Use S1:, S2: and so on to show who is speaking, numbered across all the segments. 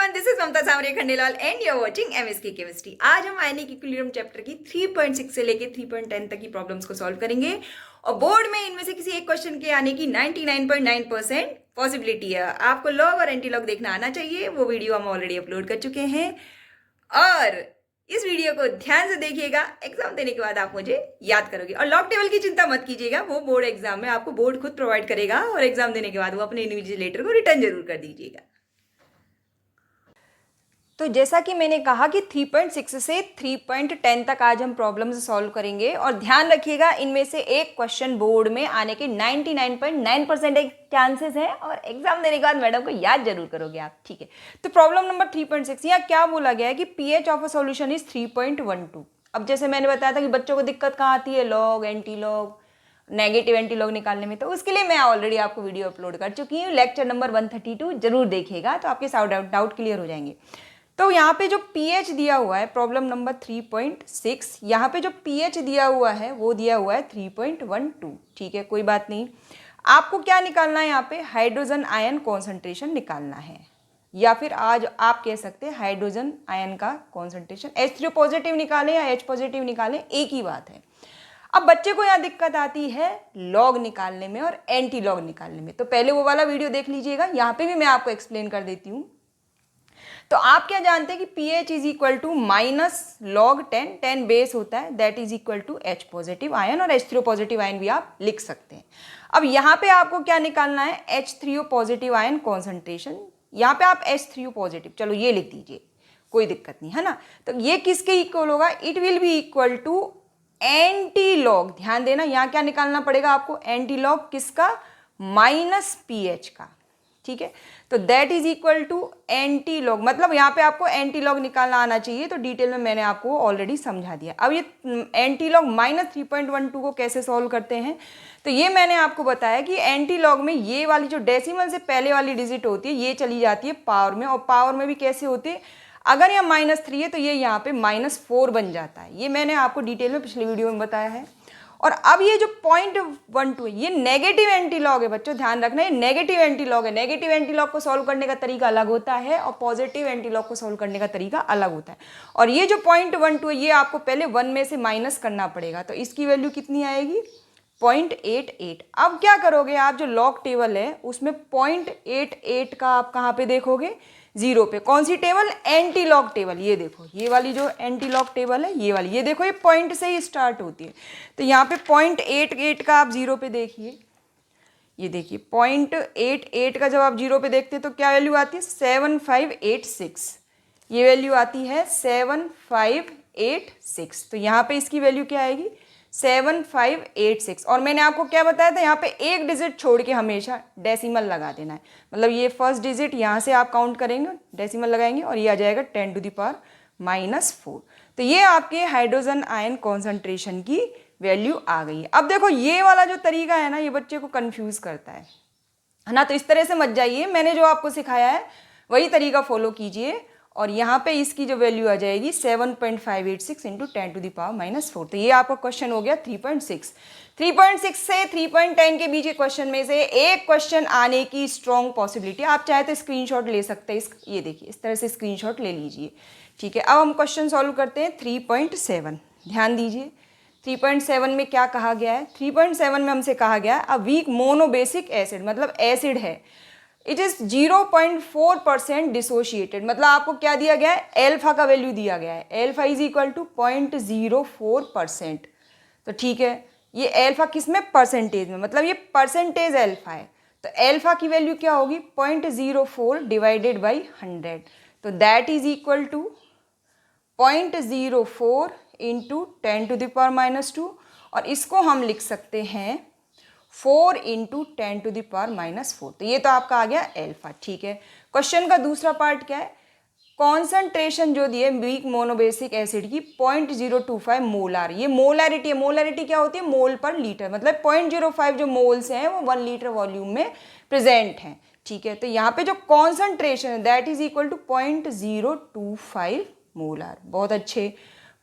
S1: Everyone, this is Mamta Savre Khandelal and you are watching MSK chemistry. आज हम ionic equilibrium chapter की 3.6 से लेके 3.10 तक की प्रॉब्लम्स को सॉल्व करेंगे और बोर्ड में इनमें से किसी एक क्वेश्चन के आने की 99.9% पॉसिबिलिटी है। आपको लॉग और एंटी लॉग देखना आना चाहिए, वो वीडियो हम ऑलरेडी अपलोड कर चुके हैं और इस वीडियो को ध्यान से देखिएगा। एग्जाम देने के बाद आप मुझे याद करोगे और लॉग टेबल की चिंता मत कीजिएगा, वो बोर्ड एग्जाम में आपको बोर्ड खुद प्रोवाइड करेगा और एग्जाम देने के बाद वो अपने इन्विजिलेटर को रिटर्न जरूर कर दीजिएगा। तो जैसा कि मैंने कहा कि 3.6 से 3.10 तक आज हम प्रॉब्लम्स सॉल्व करेंगे और ध्यान रखिएगा इनमें से एक क्वेश्चन बोर्ड में आने के 99.9% चांसेस है और एग्जाम देने के बाद मैडम को याद जरूर करोगे आप। ठीक है, तो प्रॉब्लम नंबर 3.6 यहाँ क्या बोला गया है कि pH of a solution is 3.12। अब जैसे मैंने बताया था कि बच्चों को दिक्कत कहाँ आती है, log anti log negative anti log निकालने में, तो उसके लिए मैं ऑलरेडी आपको वीडियो अपलोड कर चुकी हूँ। लेक्चर नंबर 132 जरूर देखिएगा तो आपके सारे डाउट क्लियर हो जाएंगे। तो यहाँ पे जो पीएच दिया हुआ है प्रॉब्लम नंबर 3.6, यहाँ पे जो पीएच दिया हुआ है वो दिया हुआ है 3.12। ठीक है, कोई बात नहीं। आपको क्या निकालना है, यहाँ पे हाइड्रोजन आयन कॉन्सेंट्रेशन निकालना है, या फिर आज आप कह सकते हैं हाइड्रोजन आयन का कॉन्सेंट्रेशन। H3 पॉजिटिव निकालें या H पॉजिटिव निकालें, एक ही बात है। अब बच्चे को यहाँ दिक्कत आती है लॉग निकालने में और एंटी लॉग निकालने में, तो पहले वो वाला वीडियो देख लीजिएगा, यहाँ पे भी मैं आपको एक्सप्लेन कर देती हूँ। तो आप क्या जानते हैं कि pH is equal to minus log 10 base होता है, that is equal to H positive ion और H3O पॉजिटिव आयन भी आप लिख सकते हैं। अब यहाँ पे आपको क्या निकालना है, H3O पॉजिटिव आयन कॉन्सेंट्रेशन। यहाँ पे आप H3O पॉजिटिव, चलो ये लिख दीजिए, कोई दिक्कत नहीं है ना। तो ये किसके इक्वल होगा, it will be equal to anti log. ध्यान देना, यहाँ क्या निकालना पड़ेगा आपको, एंटी लॉग किसका, माइनस पीएच का। ठीक है, तो that is equal to anti log, मतलब यहाँ पे आपको एंटी लॉग निकालना आना चाहिए, तो डिटेल में मैंने आपको ऑलरेडी समझा दिया। अब ये एंटी लॉग माइनस 3.12 को कैसे सॉल्व करते हैं, तो ये मैंने आपको बताया कि एंटी लॉग में ये वाली जो डेसिमल से पहले वाली डिजिट होती है ये चली जाती है पावर में, और पावर में भी कैसे होती है, अगर यहाँ -3 है तो ये यहाँ पे -4 बन जाता है। ये मैंने आपको डिटेल में पिछले वीडियो में बताया है। और अब ये जो 0.12 है ये नेगेटिव एंटी लॉग है बच्चों, ध्यान रखना, ये नेगेटिव एंटी लॉग है। नेगेटिव एंटी लॉग को सॉल्व करने का तरीका अलग होता है और पॉजिटिव एंटी लॉग को सॉल्व करने का तरीका अलग होता है। और ये जो 0.12 है ये आपको पहले 1 में से माइनस करना पड़ेगा, तो इसकी वैल्यू कितनी आएगी, 0.88। अब क्या करोगे आप, जो लॉग टेबल है उसमें 0.88 का आप कहाँ पे देखोगे, 0 पे। कौन सी टेबल, एंटी लॉग टेबल। ये देखो, ये वाली जो एंटी लॉग टेबल है ये वाली, ये देखो ये पॉइंट से ही स्टार्ट होती है, तो यहाँ पे 0.88 का आप 0 पे देखिए। ये देखिए 0.88 का जब आप 0 पे देखते हैं तो क्या वैल्यू आती है, 7586। ये वैल्यू आती है 7586, तो यहाँ पे इसकी वैल्यू क्या आएगी, 7586। और मैंने आपको क्या बताया था, यहाँ पे एक डिजिट छोड़ के हमेशा डेसिमल लगा देना है, मतलब ये फर्स्ट डिजिट यहाँ से आप काउंट करेंगे, डेसिमल लगाएंगे और ये आ जाएगा 10⁻⁴। तो ये आपके हाइड्रोजन आयन कॉन्सेंट्रेशन की वैल्यू आ गई है। अब देखो ये वाला जो तरीका है ना ये बच्चे को कंफ्यूज करता है ना, तो इस तरह से मत जाइए, मैंने जो आपको सिखाया है वही तरीका फॉलो कीजिए और यहाँ पे इसकी जो वैल्यू आ जाएगी 7.586 इंटू 10⁻⁴। तो ये आपका क्वेश्चन हो गया 3.6। 3.6 से 3.10 के बीच के क्वेश्चन में से एक क्वेश्चन आने की स्ट्रॉन्ग पॉसिबिलिटी, आप चाहे तो स्क्रीनशॉट ले सकते हैं, ये देखिए इस तरह से स्क्रीनशॉट ले लीजिए। ठीक है, अब हम क्वेश्चन सॉल्व करते हैं 3.7। ध्यान दीजिए 3.7 में क्या कहा गया है, 3.7 में हमसे कहा गया है अ वीक मोनोबेसिक एसिड, मतलब एसिड है, इट इज 0.4% डिसोशिएटेड, मतलब आपको क्या दिया गया है, एल्फा का वैल्यू दिया गया है, एल्फा इज इक्वल टू 0.04%। तो ठीक है, ये एल्फा किस में, परसेंटेज में, मतलब ये परसेंटेज एल्फा है, तो एल्फा की वैल्यू क्या होगी, 0.04 डिवाइडेड बाई 100, तो that is equal to 0.04 into 10⁻⁻², और इसको हम लिख सकते हैं 4 इंटू 10⁻⁻⁴। तो ये तो आपका आ गया एल्फा। ठीक है, क्वेश्चन का दूसरा पार्ट क्या है, कॉन्सेंट्रेशन जो दी है वीक मोनोबेसिक एसिड की 0.025 मोलार, ये मोलारिटी है। मोलारिटी क्या होती है, मोल पर लीटर, मतलब 0.05 जो मोल्स हैं वो 1 लीटर वॉल्यूम में प्रेजेंट हैं। ठीक है, तो यहाँ पे जो कॉन्सेंट्रेशन है that is equal to 0.025 molar. बहुत अच्छे,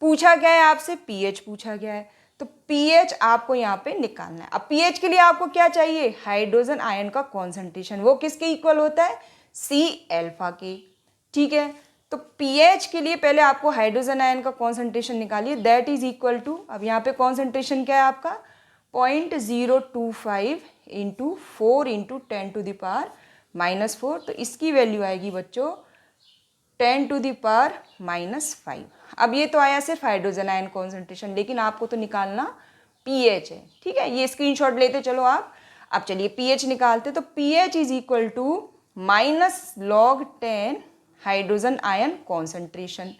S1: पूछा गया है आपसे पीएच पूछा गया है, तो पीएच आपको यहाँ पे निकालना है। अब पीएच के लिए आपको क्या चाहिए, हाइड्रोजन आयन का कॉन्सेंट्रेशन, वो किसके इक्वल होता है, सी एल्फा के। ठीक है। तो पीएच के लिए पहले आपको हाइड्रोजन आयन का कॉन्सेंट्रेशन निकालिए, दैट इज इक्वल टू, अब यहाँ पे कॉन्सेंट्रेशन क्या है आपका 0.025 इंटू 4 इंटू 10⁻⁻⁴, तो इसकी वैल्यू आएगी बच्चों 10⁻⁻⁵। अब ये तो आया सिर्फ हाइड्रोजन आयन कॉन्सेंट्रेशन, लेकिन आपको तो निकालना पीएच है, ठीक है। ये स्क्रीनशॉट लेते चलो आप। अब चलिए पीएच निकालते, तो pH is equal to -log10 hydrogen ion concentration,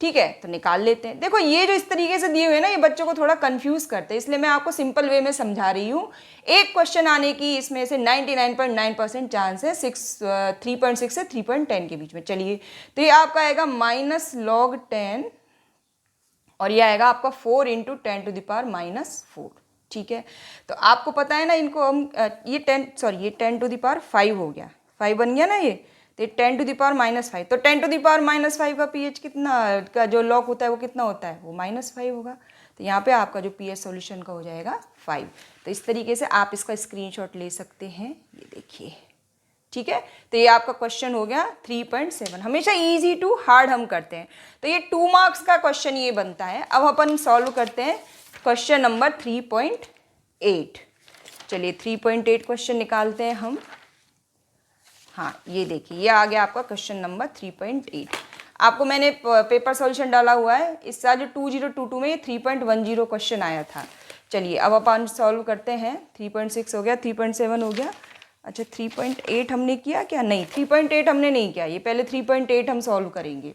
S1: ठीक है। तो निकाल लेते हैं। देखो ये जो इस तरीके से दिए हुए हैं ना, ये बच्चों को थोड़ा कंफ्यूज करते हैं, इसलिए मैं आपको सिंपल वे में समझा रही हूँ। एक क्वेश्चन आने की इसमें से 99.9% चांस है 3.6 से 3.10 के बीच में। चलिए, तो ये आपका आएगा -log10 और ये आएगा आपका 4 इंटू 10⁻⁻⁴, ठीक है। तो आपको पता है ना, इनको हम ये 10⁵ हो गया, 5 बन गया ना ये, तो 10⁻⁻⁵, तो 10⁻⁵ का पीएच कितना का जो लॉग होता है वो कितना होता है, वो -5 होगा। तो यहाँ पे आपका जो पीएच सॉल्यूशन का हो जाएगा 5। तो इस तरीके से आप इसका स्क्रीनशॉट ले सकते हैं, ये देखिए, ठीक है। तो ये आपका क्वेश्चन हो गया 3.7। हमेशा इजी टू हार्ड हम करते हैं, तो ये 2 मार्क्स का क्वेश्चन ये बनता है। अब अपन सॉल्व करते हैं क्वेश्चन नंबर 3.8। चलिए 3.8 क्वेश्चन निकालते हैं हम। हाँ, ये देखिए, ये आ गया आपका क्वेश्चन नंबर 3.8। आपको मैंने पेपर सॉल्यूशन डाला हुआ है, इस साल जो 2022 में 3.10 क्वेश्चन आया था। चलिए अब अपन सॉल्व करते हैं। 3.6 हो गया, 3.7 हो गया। अच्छा 3.8 हमने किया क्या? नहीं, 3.8 हमने नहीं किया, ये पहले 3.8 हम सॉल्व करेंगे।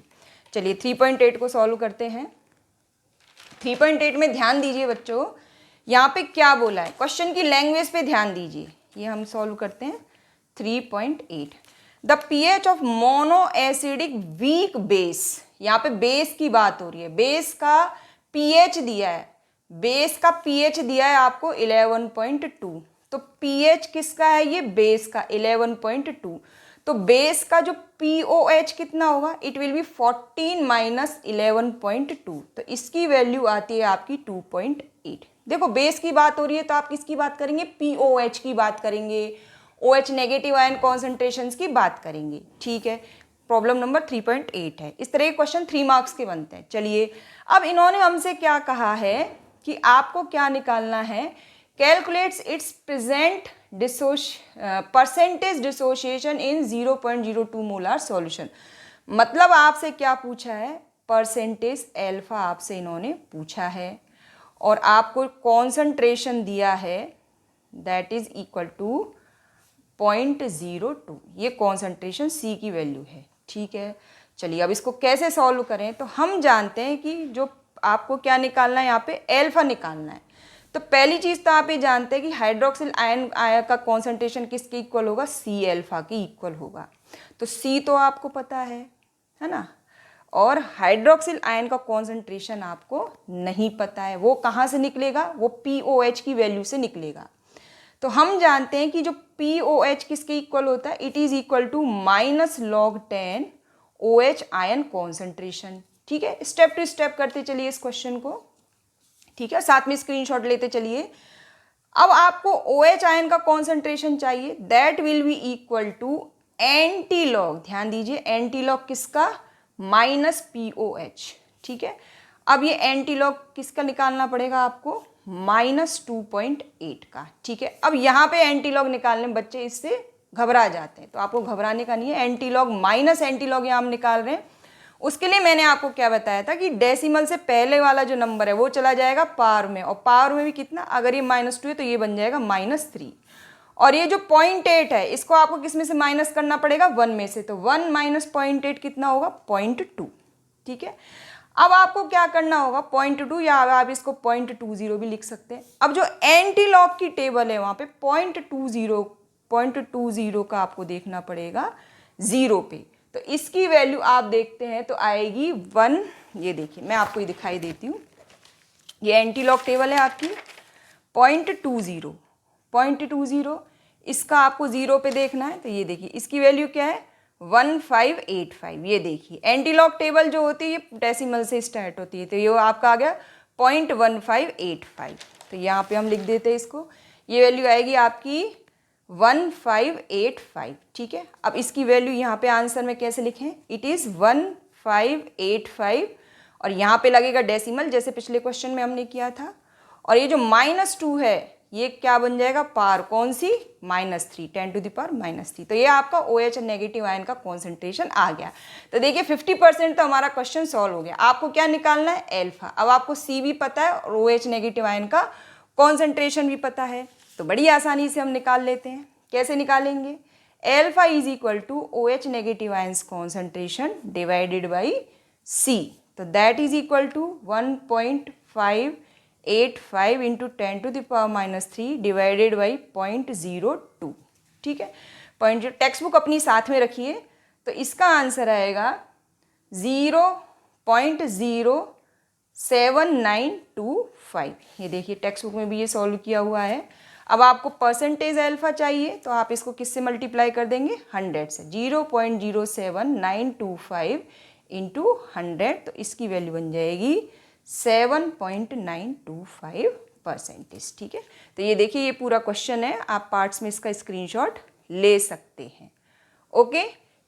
S1: चलिए 3.8 को सॉल्व करते हैं। 3.8 में ध्यान दीजिए बच्चों, यहाँ पे क्या बोला है, क्वेश्चन की लैंग्वेज पे ध्यान दीजिए। ये हम सॉल्व करते हैं 3.8। The pH of mono acidic weak base, यहाँ पे बेस की बात हो रही है, बेस का पीएच दिया है, बेस का पीएच दिया है आपको 11.2। तो पीएच किसका है, ये बेस का 11.2। तो बेस का जो पीओएच कितना होगा, इट विल बी 14 - 11.2। तो इसकी वैल्यू आती है आपकी 2.8। देखो बेस की बात हो रही है तो आप किसकी बात करेंगे, पीओएच की बात करेंगे, OH नेगेटिव आयन कॉन्सेंट्रेशंस की बात करेंगे, ठीक है। प्रॉब्लम नंबर 3.8 है। इस तरह के क्वेश्चन 3 मार्क्स के बनते हैं। चलिए अब इन्होंने हमसे क्या कहा है कि आपको क्या निकालना है, calculates it's present percentage dissociation in 0.02 molar solution. मतलब आपसे क्या पूछा है, परसेंटेज अल्फा आपसे इन्होंने पूछा है और आपको कॉन्सेंट्रेशन दिया है दैट इज इक्वल टू 0.02। ये कॉन्सेंट्रेशन सी की वैल्यू है, ठीक है। चलिए अब इसको कैसे सॉल्व करें, तो हम जानते हैं कि जो आपको क्या निकालना है, यहाँ पे अल्फा निकालना है। तो पहली चीज़ तो आप ये जानते हैं कि हाइड्रोक्सिल आयन का कॉन्सेंट्रेशन किसके इक्वल होगा, सी अल्फा के इक्वल होगा। तो सी तो आपको पता है ना, और हाइड्रोक्सिल आयन का कॉन्सेंट्रेशन आपको नहीं पता है, वो कहाँ से निकलेगा, वो पीओएच की वैल्यू से निकलेगा। तो हम जानते हैं कि जो पीओएच किसके इक्वल होता है, it is equal to -log10 OH ion concentration, ठीक है। स्टेप टू स्टेप करते चलिए इस क्वेश्चन को, ठीक है, साथ में स्क्रीनशॉट लेते चलिए। अब आपको OH आयन का कॉन्सेंट्रेशन चाहिए, that will be equal to anti log, ध्यान दीजिए एंटी लॉग किसका, -POH, ठीक है। अब ये एंटी लॉग किसका निकालना पड़ेगा आपको, -2.8 का, ठीक है। अब यहाँ पे एंटी लॉग निकालने में बच्चे इससे घबरा जाते हैं, तो आपको घबराने का नहीं है। Anti log minus anti log यहाँ हम निकाल रहे हैं, उसके लिए मैंने आपको क्या बताया था कि डेसिमल से पहले वाला जो नंबर है वो चला जाएगा पावर में, और पावर में भी कितना, अगर ये -2 है तो ये बन जाएगा -3, और ये जो 0.8 है इसको आपको किस में से माइनस करना पड़ेगा, 1 में से, तो 1 - 0.8 कितना होगा, 0.2, ठीक है। अब आपको क्या करना होगा, 0.2 या आप इसको 0.20 भी लिख सकते हैं। अब जो एंटी लॉग की टेबल है वहाँ पे 0.20 का आपको देखना पड़ेगा 0 पे, तो इसकी वैल्यू आप देखते हैं तो आएगी 1। ये देखिए मैं आपको ये दिखाई देती हूँ, ये एंटी लॉग टेबल है आपकी 0.20, इसका आपको 0 पे देखना है, तो ये देखिए इसकी वैल्यू क्या है 1585। ये देखिए एंटी लॉग टेबल जो होती है ये डेसिमल से स्टार्ट होती है, तो ये आपका आ गया 0.1585। तो यहाँ पे हम लिख देते हैं इसको, ये वैल्यू आएगी आपकी 1585, ठीक है। अब इसकी वैल्यू यहाँ पे आंसर में कैसे लिखें, इट इज़ 1585 और यहाँ पे लगेगा डेसिमल जैसे पिछले क्वेश्चन में हमने किया था। और ये जो -2 है ये क्या बन जाएगा, पार, कौन सी, -3, 10⁻⁻3। तो ये आपका OH नेगेटिव आयन का कॉन्सेंट्रेशन आ गया। तो देखिए 50% तो हमारा क्वेश्चन सॉल्व हो गया। आपको क्या निकालना है, एल्फा। अब आपको C भी पता है और OH नेगेटिव आयन का कॉन्सेंट्रेशन भी पता है, तो बड़ी आसानी से हम निकाल लेते हैं। कैसे निकालेंगे, alpha is equal to OH negative ions concentration divided by C। तो that is equal to 1.585 into 10⁻³ divided by 0.02, ठीक है। पॉइंट, टेक्स्ट बुक अपनी साथ में रखिए। तो इसका आंसर आएगा 0.07925। ये देखिए टेक्स्ट बुक में भी ये सॉल्व किया हुआ है। अब आपको परसेंटेज अल्फा चाहिए तो आप इसको किससे मल्टीप्लाई कर देंगे, 100 से। 0.07925 इंटू 100, तो इसकी वैल्यू बन जाएगी 7.925%, ठीक है। तो ये देखिए ये पूरा क्वेश्चन है, आप पार्ट्स में इसका स्क्रीनशॉट ले सकते हैं। ओके,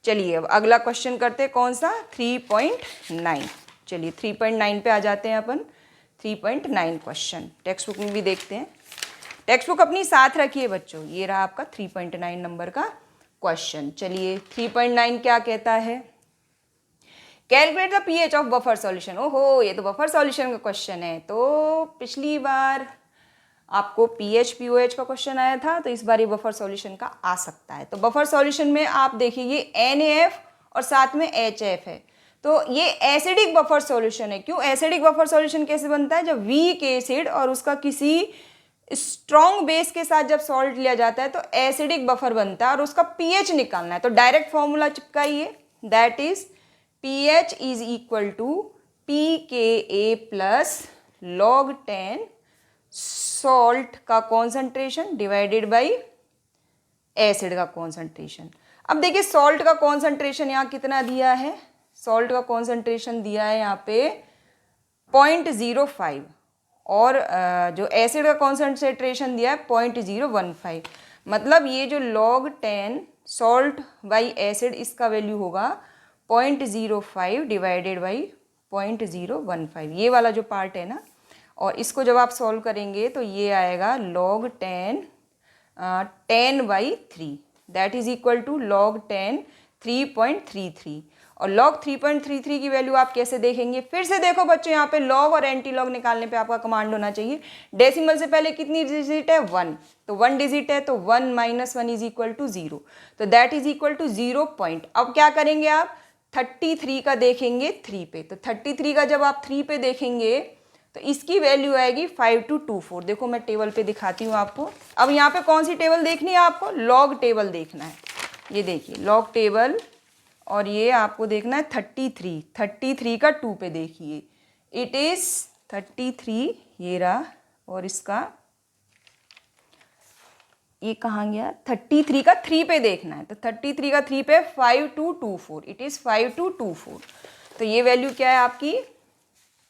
S1: चलिए अब अगला क्वेश्चन करते हैं, कौन सा, 3.9। चलिए 3.9 पे आ जाते हैं अपन। 3.9 क्वेश्चन टेक्स्ट बुक में भी देखते हैं। टेक्स्ट बुक अपनी साथ रखिए बच्चों। ये रहा आपका 3.9 नंबर का क्वेश्चन। चलिए 3.9 क्या कहता है, calculate the pH of buffer solution. ओहो, ये तो बफर सॉल्यूशन का क्वेश्चन है। तो पिछली बार आपको पीएच पीओएच का क्वेश्चन आया था, तो इस बार ये बफर सॉल्यूशन का आ सकता है। तो बफर सॉल्यूशन में आप देखिए ये NaF और साथ में HF है, तो ये एसिडिक बफर सॉल्यूशन है। क्यों एसिडिक बफर सॉल्यूशन कैसे बनता है, जब वीक एसिड और उसका किसी स्ट्रॉन्ग बेस के साथ जब सॉल्ट लिया जाता है तो एसिडिक बफर बनता है और उसका पीएच निकालना है। तो डायरेक्ट फॉर्मूला चिपकाइए, that is pH is equal to pKa plus log 10 salt का कॉन्सेंट्रेशन डिवाइडेड बाई एसिड का कॉन्सेंट्रेशन। अब देखिए सॉल्ट का कॉन्सेंट्रेशन यहाँ कितना दिया है, सॉल्ट का कॉन्सेंट्रेशन दिया है यहाँ पे 0.05 और जो एसिड का कॉन्सेंट्रेशन दिया है 0.015। मतलब ये जो log 10 सॉल्ट बाई एसिड इसका वैल्यू होगा 0.05 डिवाइडेड बाई 0.015, ये वाला जो पार्ट है ना। और इसको जब आप सॉल्व करेंगे तो ये आएगा log 10/3, that is equal to log 10 3.33। और log 3.33 की वैल्यू आप कैसे देखेंगे, फिर से देखो बच्चों, यहाँ पे log और एंटी लॉग निकालने पे आपका कमांड होना चाहिए। डेसिमल से पहले कितनी डिजिट है, 1, तो 1 डिजिट है, तो 1 - 1 इज इक्वल टू 0, तो that is equal to 0 point. अब क्या करेंगे आप, 33 का देखेंगे 3 पे, तो 33 का जब आप 3 पे देखेंगे तो इसकी वैल्यू आएगी 5224। देखो मैं टेबल पे दिखाती हूँ आपको। अब यहाँ पे कौन सी टेबल देखनी है आपको, लॉग टेबल देखना है। ये देखिए लॉग टेबल, और ये आपको देखना है 33 का 2 पे देखिए, इट इज 33, ये रहा। और इसका ये कहाँ गया, 33 का 3 पे देखना है, तो 33 का 3 पे 5224, इट इज 5224। तो ये वैल्यू क्या है आपकी,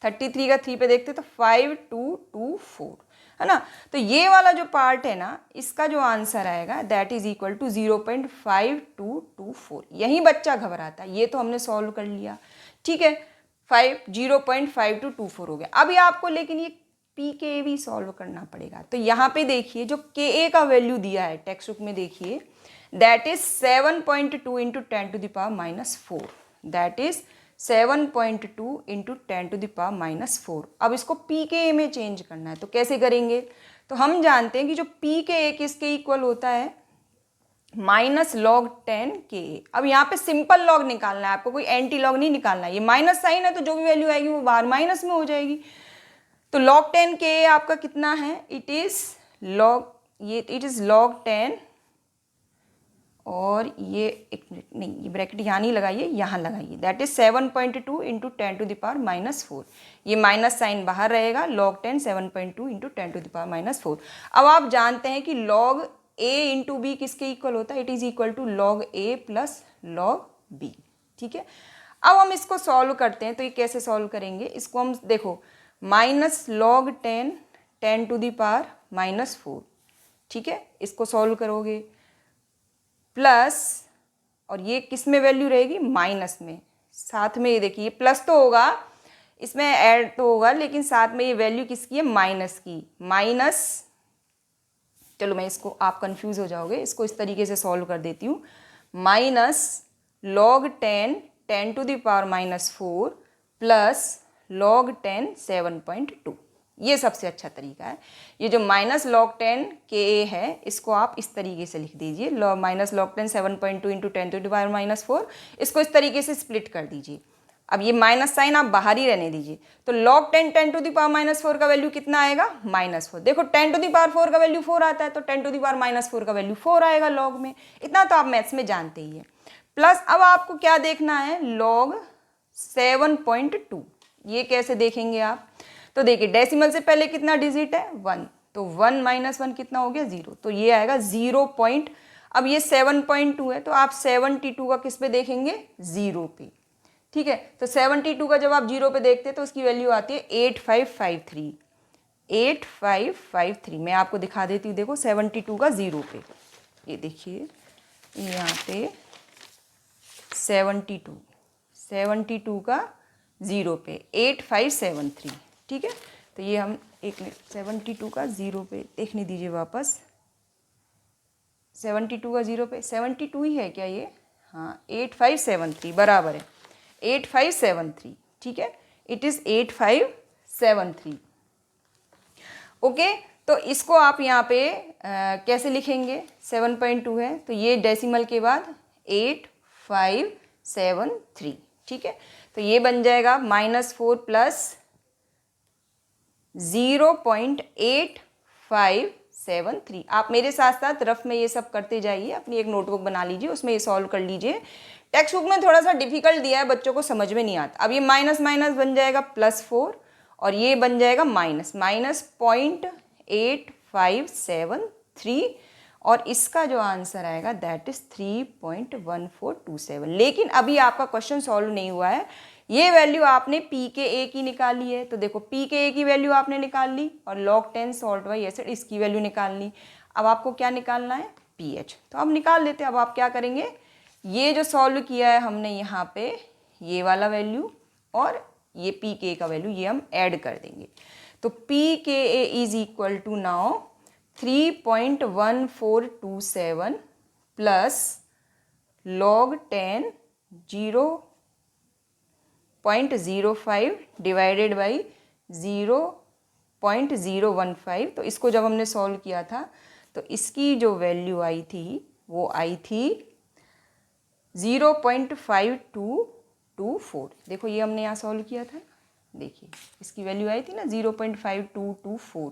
S1: 33 का 3 पे देखते तो 5224 है ना। तो ये वाला जो पार्ट है ना, इसका जो आंसर आएगा दैट इज इक्वल टू 0.5224। यही बच्चा घबराता है, ये तो हमने सॉल्व कर लिया, ठीक है, 0.5224 हो गया। अभी आपको लेकिन ये pKa भी सॉल्व करना पड़ेगा। तो यहाँ पे देखिए जो Ka का वैल्यू दिया है टेक्स्ट बुक में, देखिए that is 7.2 into 10⁻⁻4, that is 7.2 into 10⁻⁻4। अब इसको pKa में चेंज करना है, तो कैसे करेंगे, तो हम जानते हैं कि जो pKa किसके इक्वल होता है, -log 10 Ka। अब यहाँ पे सिंपल लॉग निकालना है आपको, कोई एंटी लॉग नहीं निकालना है। ये माइनस साइन है तो जो भी वैल्यू आएगी वो बाहर माइनस में हो जाएगी। तो log 10 Ka आपका कितना है, इट इज log 10, और ये एक मिनट नहीं, ये ब्रैकेट यहाँ नहीं लगाइए, यहाँ लगाइए, दैट इज 7.2 इंटू 10⁻⁻4। ये माइनस साइन बाहर रहेगा, log 10 7.2 इंटू 10⁻⁻4। अब आप जानते हैं कि log a इंटू बी किसके इक्वल होता है, it is equal to log a plus log b, ठीक है। अब हम इसको सॉल्व करते हैं, तो ये कैसे सॉल्व करेंगे, इसको हम देखो -log 10 10⁻⁻4, ठीक है, इसको सॉल्व करोगे प्लस, और ये किस में वैल्यू रहेगी, माइनस में। साथ में ये देखिए प्लस तो होगा, इसमें ऐड तो होगा, लेकिन साथ में ये वैल्यू किसकी है, माइनस की। माइनस, चलो मैं इसको, आप कंफ्यूज हो जाओगे, इसको इस तरीके से सॉल्व कर देती हूँ। Minus log 10 10 to the power -4 plus log 10 7.2, ये सबसे अच्छा तरीका है। ये जो माइनस log 10 के है, इसको आप इस तरीके से लिख दीजिए, minus log 10 7.2 into 10 to the power -4, इसको इस तरीके से स्प्लिट कर दीजिए। अब ये माइनस साइन आप बाहर ही रहने दीजिए, तो log 10 10 टू द पावर -4 का वैल्यू कितना आएगा, -4। देखो 10 टू द पावर 4 का वैल्यू 4 आता है, तो 10 टू द पावर -4 का वैल्यू 4 आएगा log में। इतना तो आप मैथ्स में जानते ही है। प्लस अब आपको क्या देखना है, log 7.2। ये कैसे देखेंगे आप, तो देखिए डेसिमल से पहले कितना डिजिट है, 1, तो 1 - 1 कितना हो गया, 0, तो ये आएगा 0 पॉइंट। अब ये 7.2 है, तो आप 72 का किस पे देखेंगे, 0 पे। ठीक है, तो 72 का जब आप 0 पे देखते हैं तो उसकी वैल्यू आती है 8553। 8553 मैं आपको दिखा देती हूँ, देखो 72 का 0 पे, ये देखिए यहाँ पे 72 का 0 पे 8573। ठीक है, तो ये हम एक मिनट 72 का 0 पे देखने दीजिए वापस। 72 का 0 पे 72 ही है क्या ये, हाँ 8573 बराबर है, 8573। ठीक है, इट इज़ 8573। ओके, तो इसको आप यहाँ पे कैसे लिखेंगे, 7.2 है, तो ये डेसिमल के बाद 8573। ठीक है, तो ये बन जाएगा -4 प्लस 0.8573। आप मेरे साथ साथ रफ में ये सब करते जाइए, अपनी एक नोटबुक बना लीजिए, उसमें ये सॉल्व कर लीजिए। टेक्स्ट बुक में थोड़ा सा डिफिकल्ट दिया है, बच्चों को समझ में नहीं आता। अब ये माइनस माइनस बन जाएगा +4, और ये बन जाएगा -0.8573, और इसका जो आंसर आएगा दैट इज 3.1427। लेकिन अभी आपका क्वेश्चन सॉल्व नहीं हुआ है, ये वैल्यू आपने पी के ए की निकाली है, तो देखो पी के ए की वैल्यू आपने निकाल ली, और log 10 सॉल्ट बाई एसिड इसकी वैल्यू निकाल ली। अब आपको क्या निकालना है, पीएच, तो अब निकाल लेते हैं। अब आप क्या करेंगे, ये जो सॉल्व किया है हमने यहाँ पे, ये वाला वैल्यू और ये पी के ए का वैल्यू, ये हम ऐड कर देंगे। तो p K a is equal to now 3.1427 plus log 10 0.05 divided by 0.015। तो इसको जब हमने सॉल्व किया था तो इसकी जो वैल्यू आई थी वो आई थी 0.5224। देखो ये हमने यहाँ सॉल्व किया था, देखिए इसकी वैल्यू आई थी ना 0.5224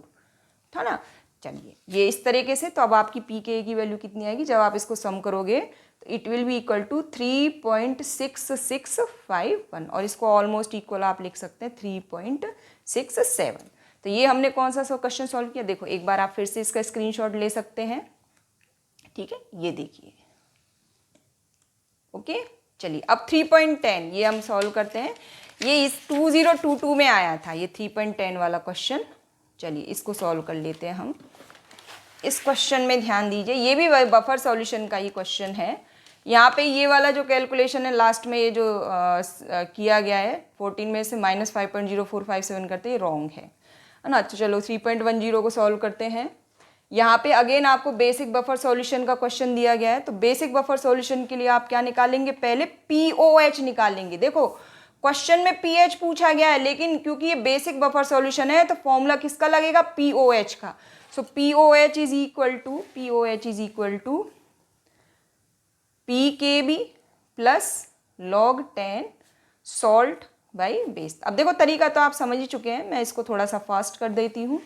S1: था ना। चलिए ये इस तरीके से, तो अब आपकी पी के ए की वैल्यू कितनी आएगी, जब आप इसको सम करोगे तो it will be equal to 3.6651, और इसको ऑलमोस्ट इक्वल आप लिख सकते हैं 3.67। तो ये हमने कौन सा क्वेश्चन सॉल्व किया, देखो एक बार आप फिर से इसका स्क्रीनशॉट ले सकते हैं। ठीक है, ये देखिए। ओके, चलिए अब 3.10 ये हम सॉल्व करते हैं। ये इस 2022 में आया था ये 3.10 वाला क्वेश्चन। चलिए इसको सॉल्व कर लेते हैं हम। इस क्वेश्चन में ध्यान दीजिए, ये भी बफर सॉल्यूशन का ही क्वेश्चन है। यहाँ पे ये वाला जो कैलकुलेशन है लास्ट में, ये जो किया गया है 14 में से -5.0457 करते, ये रॉन्ग है ना। तो चलो 3.10 को सॉल्व करते हैं। यहाँ पे अगेन आपको बेसिक बफर सॉल्यूशन का क्वेश्चन दिया गया है। तो बेसिक बफर सॉल्यूशन के लिए आप क्या निकालेंगे, पहले पीओएच निकालेंगे। देखो क्वेश्चन में पीएच पूछा गया है, लेकिन क्योंकि ये बेसिक बफर सॉल्यूशन है तो फॉर्मूला किसका लगेगा, पीओएच का। So pOH is equal to pKb plus log 10 salt by base. अब देखो तरीका तो आप समझ ही चुके हैं, मैं इसको थोड़ा सा फास्ट कर देती हूँ।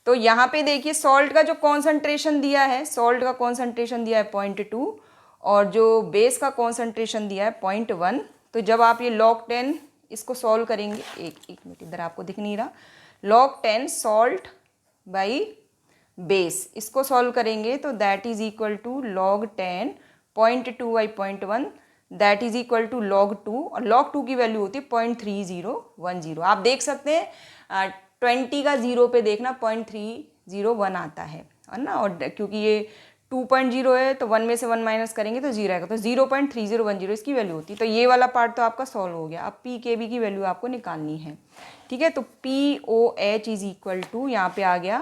S1: तो यहाँ पे देखिए सॉल्ट का जो कॉन्सेंट्रेशन दिया है, सॉल्ट का कॉन्सेंट्रेशन दिया है 0.2, और जो बेस का कॉन्सेंट्रेशन दिया है 0.1। तो जब आप ये log 10 इसको सॉल्व करेंगे, एक मिनट इधर आपको दिख नहीं रहा, log 10 सॉल्ट बाई बेस इसको सॉल्व करेंगे तो that is equal to log 10 0.2 by 0.1 that is equal to log 2, और log 2 की वैल्यू होती है 0.3010। आप देख सकते हैं 20 का 0 पे देखना 0.301 आता है ना, और क्योंकि ये 2.0 है तो 1 में से 1 माइनस करेंगे तो 0 आएगा, तो 0.3010 इसकी वैल्यू होती है। तो ये वाला पार्ट तो आपका सॉल्व हो गया। अब पी के बी की वैल्यू आपको निकालनी है, ठीक है। तो p O H is equal to, यहाँ पे आ गया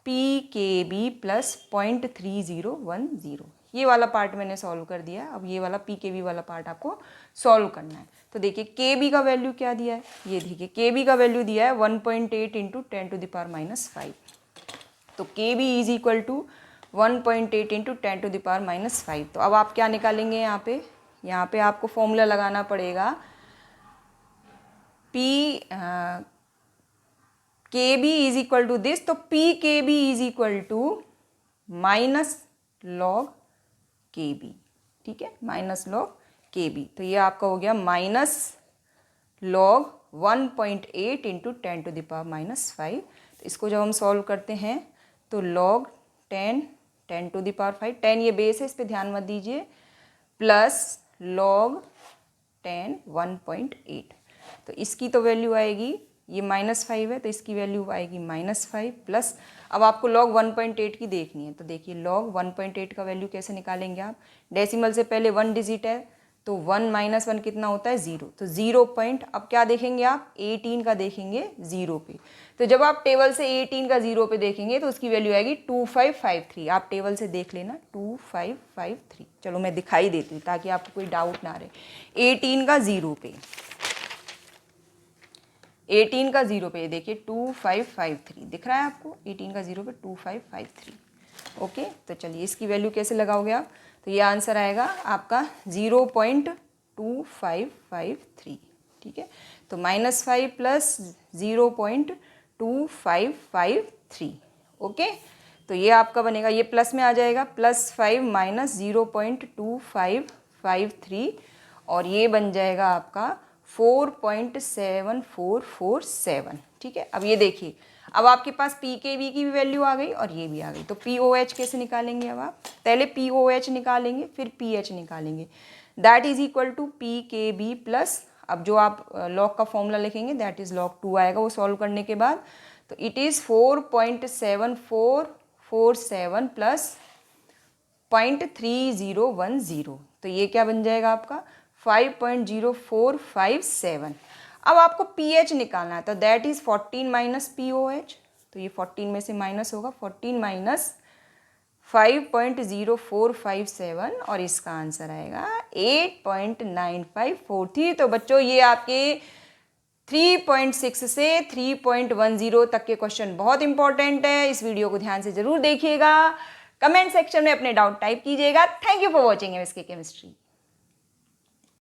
S1: पी के बी प्लस 0.3010। ये वाला पार्ट मैंने सॉल्व कर दिया। अब ये वाला पी के बी वाला पार्ट आपको सॉल्व करना है। तो देखिए के बी का वैल्यू क्या दिया है, ये देखिए के बी का वैल्यू दिया है 1.8 इंटू 10⁻⁵। तो K b is equal to 1.8 into 10⁻⁵। तो अब आप क्या निकालेंगे, यहाँ पे आपको फॉर्मूला लगाना पड़ेगा p K b is equal to this. तो p K b is equal to minus log K b, ठीक है, माइनस लॉग के बी। तो ये आपका हो गया माइनस लॉग 1.8 इंटू 10⁻⁵। तो इसको जब हम सॉल्व करते हैं तो लॉग 10 10⁵, ये बेस है, इस पर ध्यान मत दीजिए, प्लस लॉग 10 1.8। तो इसकी तो वैल्यू आएगी, ये -5 है तो इसकी वैल्यू आएगी -5 प्लस, अब आपको लॉग 1.8 की देखनी है। तो देखिए लॉग 1.8 का वैल्यू कैसे निकालेंगे आप, डेसिमल से पहले 1 डिजिट है तो 1 - 1 कितना होता है 0। तो 0 पॉइंट, अब क्या देखेंगे आप 18 का देखेंगे 0 पे। तो जब आप टेबल से 18 का 0 पे देखेंगे तो उसकी वैल्यू आएगी 2553। आप टेबल से देख लेना 2553। चलो मैं दिखाई देती हूँ ताकि आपको कोई डाउट ना रहे। 18 का 0 पे, 18 का 0 पे देखिए 2553 दिख रहा है आपको, 18 का 0 पे 2553। ओके, तो चलिए इसकी वैल्यू कैसे लगाओगे आप, तो ये आंसर आएगा आपका 0.2553, ठीक है। तो -5 प्लस 0.2553, ओके। तो ये आपका बनेगा, ये प्लस में आ जाएगा, +5 माइनस 0.2553 और ये बन जाएगा आपका 4.7447, ठीक है। अब ये देखिए, अब आपके पास पी के बी की भी वैल्यू आ गई और ये भी आ गई। तो पी ओ एच कैसे निकालेंगे, अब आप पहले पी ओ एच निकालेंगे फिर पी एच निकालेंगे। That is equal to p K b plus, अब जो आप लॉग का फॉर्मूला लिखेंगे दैट इज log 2 आएगा वो सॉल्व करने के बाद। तो इट इज़ 4.7447 प्लस 0.3010। तो ये क्या बन जाएगा आपका 5.0457। अब आपको पीएच निकालना है, तो दैट इज 14 माइनस POH। तो ये 14 में से माइनस होगा, 14 माइनस 5.0457 और इसका आंसर आएगा 8.9543। तो बच्चों ये आपके 3.6 से 3.10 तक के क्वेश्चन बहुत इंपॉर्टेंट है। इस वीडियो को ध्यान से जरूर देखिएगा, कमेंट सेक्शन में अपने डाउट टाइप कीजिएगा। Thank you for watching MSK chemistry.